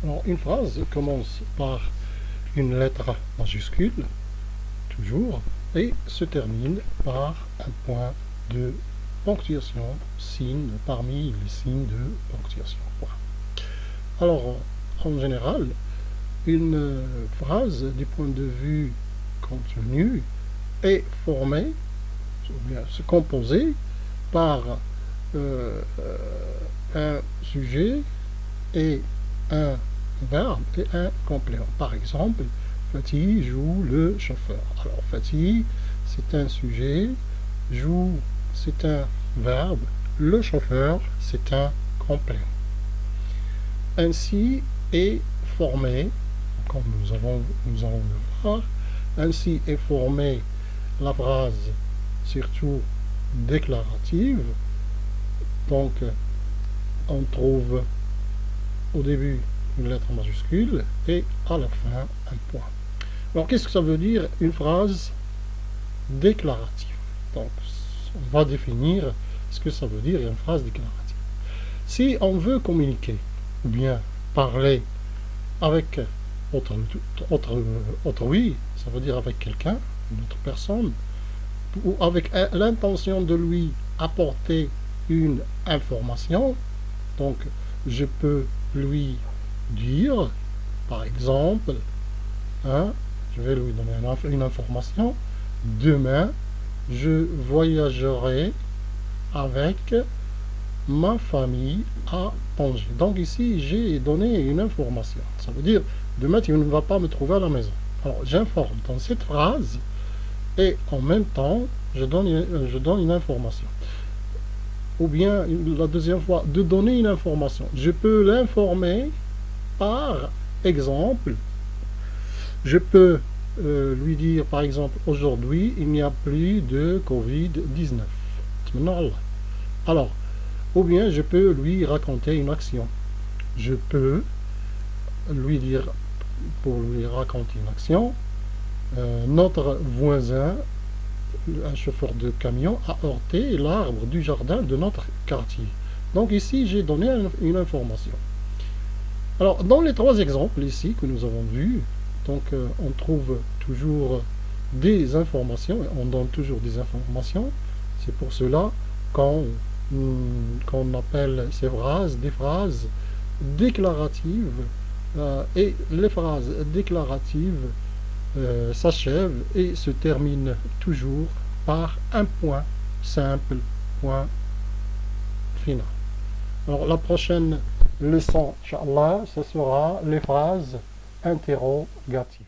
Alors, une phrase commence par une lettre majuscule, toujours, et se termine par un point de ponctuation, signe parmi les signes de ponctuation. Point. Alors, en général, une phrase, du point de vue contenu, est formée, ou bien se composer par un sujet et un verbe et un complément. Par exemple, Fatih joue le chauffeur. Alors, Fatih, c'est un sujet, joue, c'est un verbe, le chauffeur, c'est un complément. Ainsi est formé, comme nous allons le voir, ainsi est formée la phrase, surtout déclarative. Donc, on trouve au début une lettre majuscule et à la fin un point. Alors, qu'est-ce que ça veut dire une phrase déclarative? Donc, on va définir ce que ça veut dire une phrase déclarative. Si on veut communiquer ou bien parler avec autrui, ça veut dire avec quelqu'un, une autre personne, ou avec l'intention de lui apporter une information, donc je peux lui dire, par exemple, je vais lui donner une information, demain, je voyagerai avec ma famille à Tanger. Donc ici, j'ai donné une information. Ça veut dire, demain, tu ne vas pas me trouver à la maison. Alors, j'informe dans cette phrase et en même temps, je donne une information. Ou bien, la deuxième fois, de donner une information. Je peux l'informer par exemple. Je peux lui dire, par exemple, aujourd'hui, il n'y a plus de Covid-19. Alors, ou bien je peux lui raconter une action. Je peux lui dire, pour lui raconter une action, notre voisin, un chauffeur de camion, a heurté l'arbre du jardin de notre quartier. Donc ici, j'ai donné une information. Alors, dans les trois exemples ici que nous avons vus, donc on trouve toujours des informations, on donne toujours des informations. C'est pour cela qu'on appelle ces phrases des phrases déclaratives, et les phrases déclaratives s'achèvent et se terminent toujours par un point simple, point final. Alors la prochaine leçon, Inch'Allah, ce sera les phrases interrogatives.